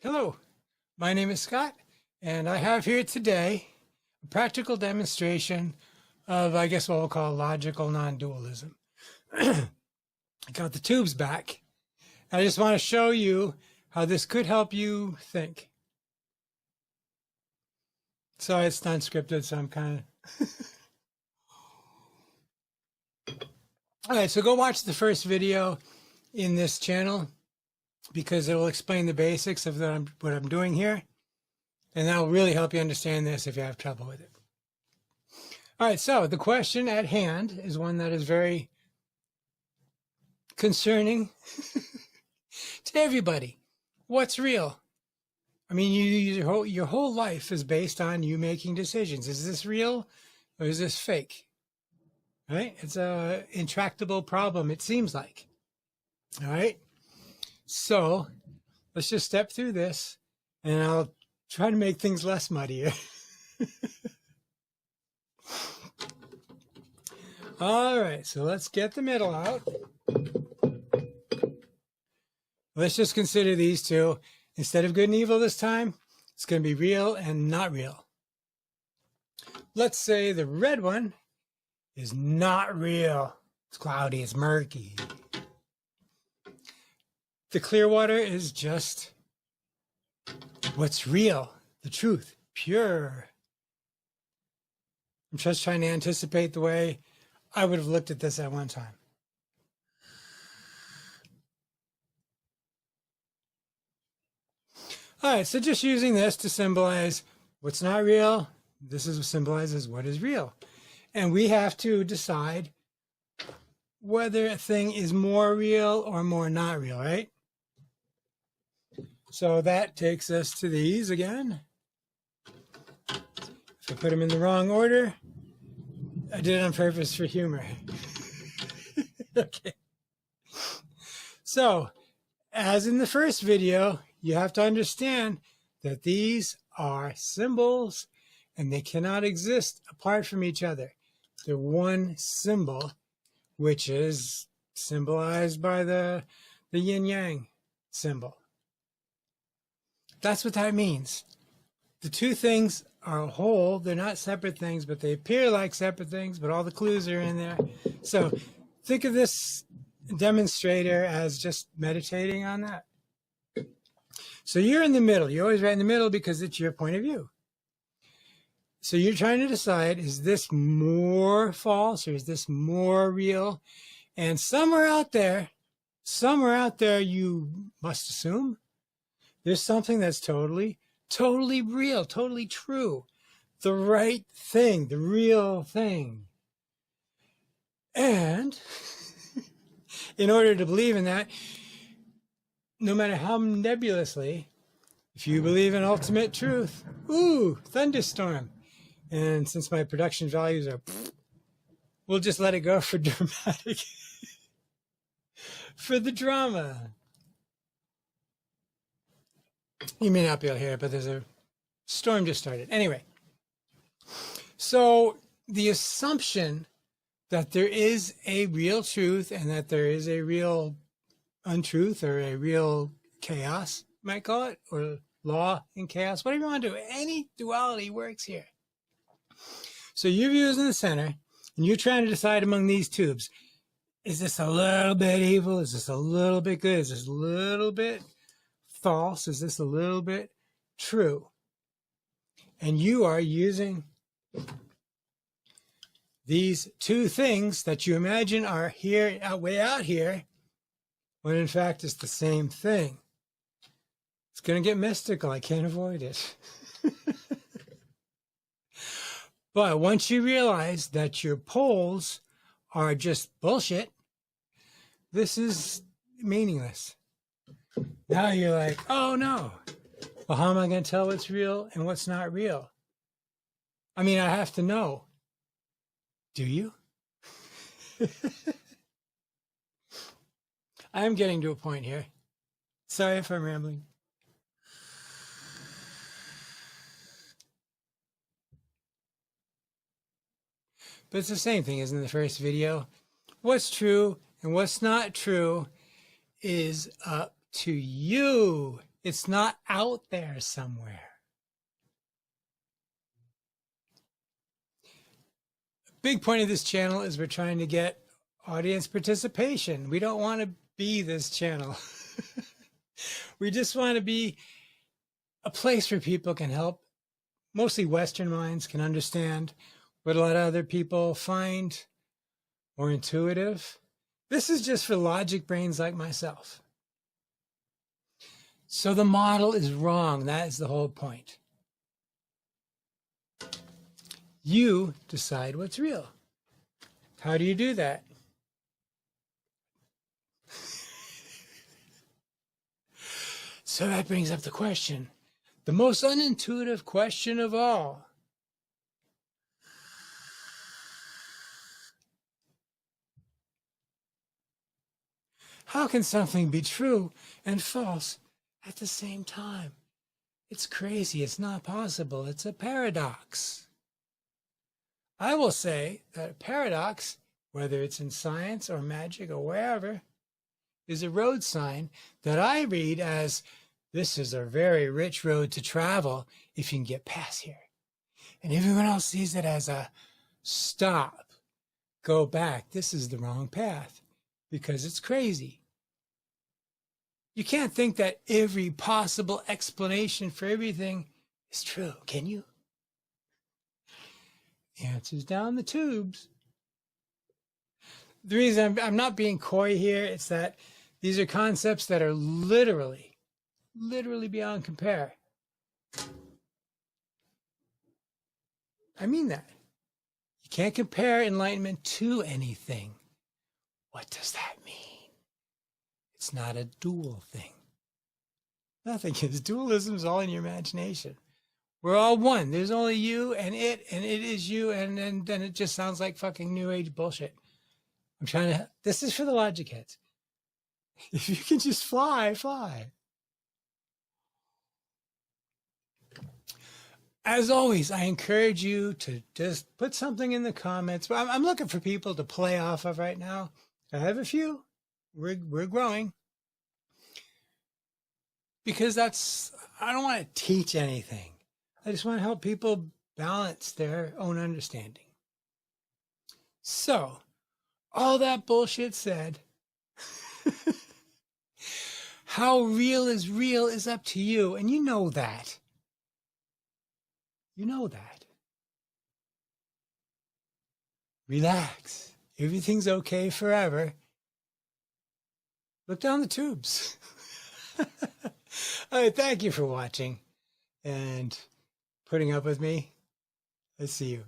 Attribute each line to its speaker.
Speaker 1: Hello, my name is Scott, and I have here today a practical demonstration of, I guess, what we'll call logical non-dualism. I got the tubes back. I just want to show you how this could help you think. Sorry, it's not scripted, so I'm kind of... All right, so go watch the first video in this channel because it will explain the basics of what I'm doing here. And that will really help you understand this if you have trouble with it. All right, so the question at hand is one that is very concerning to everybody. What's real? I mean, your whole life is based on you making decisions. Is this real or is this fake? Right? It's a intractable problem, it seems like. All right? So let's just step through this, and I'll try to make things less muddier. All right, so let's get the middle out. Let's just consider these two. Instead of good and evil this time, it's going to be real and not real. Let's say the red one is not real. It's cloudy, it's murky. The clear water is just what's real, the truth, pure. I'm just trying to anticipate the way I would have looked at this at one time. All right, so just using this to symbolize what's not real, this symbolizes what is real. And we have to decide whether a thing is more real or more not real, right? So that takes us to these again. If I put them in the wrong order, I did it on purpose for humor. Okay. So, as in the first video, you have to understand that these are symbols and they cannot exist apart from each other. They're one symbol, which is symbolized by the yin-yang symbol. That's what that means. The two things are a whole. They're not separate things, but they appear like separate things, but all the clues are in there. So think of this demonstrator as just meditating on that. So you're in the middle. You're always right in the middle because it's your point of view. So you're trying to decide, is this more false or is this more real? And somewhere out there, you must assume there's something that's totally real, totally true. The right thing, the real thing. And in order to believe in that, no matter how nebulously, if you believe in ultimate truth, ooh, thunderstorm. And since my production values are, we'll just let it go for dramatic, for the drama. You may not be able to hear it, but there's a storm just started. Anyway, so the assumption that there is a real truth and that there is a real untruth or a real chaos, you might call it, or law in chaos, whatever you want to do. Any duality works here. So your view is in the center, and you're trying to decide among these tubes. Is this a little bit evil? Is this a little bit good? Is this a little bit false? Is this a little bit true? And you are using these two things that you imagine are here, way out here, when in fact it's the same thing. It's going to get mystical. I can't avoid it. But once you realize that your poles are just bullshit, this is meaningless. Now you're like, oh no. Well, how am I going to tell what's real and what's not real? I mean, I have to know. Do you? I'm getting to a point here. Sorry if I'm rambling. But it's the same thing as in the first video. What's true and what's not true is up to you. It's not out there somewhere. A big point of this channel is we're trying to get audience participation. We don't want to be this channel. We just want to be a place where people can help. Mostly Western minds can understand what a lot of other people find more intuitive. This is just for logic brains like myself. So the model is wrong. That is the whole point. You decide what's real. How do you do that? So that brings up the question, the most unintuitive question of all. How can something be true and false at the same time? It's crazy. It's not possible. It's a paradox. I will say that a paradox, whether it's in science or magic or wherever, is a road sign that I read as, this is a very rich road to travel if you can get past here. And everyone else sees it as a stop, go back. This is the wrong path because it's crazy. You can't think that every possible explanation for everything is true, can you? The answer's down the tubes. The reason I'm not being coy here is that these are concepts that are literally beyond compare. I mean that. You can't compare enlightenment to anything. What does that mean? It's not a dual thing. Nothing is. Dualism is all in your imagination. We're all one. There's only you and it is you, and then it just sounds like fucking New Age bullshit. I'm trying to, this is for the logic heads. If you can just fly, fly. As always, I encourage you to just put something in the comments. I'm looking for people to play off of right now. I have a few. We're growing. Because I don't want to teach anything. I just want to help people balance their own understanding. So, all that bullshit said, how real is up to you, and you know that. You know that. Relax. Everything's okay forever. Look down the tubes. All right, thank you for watching and putting up with me. I see you.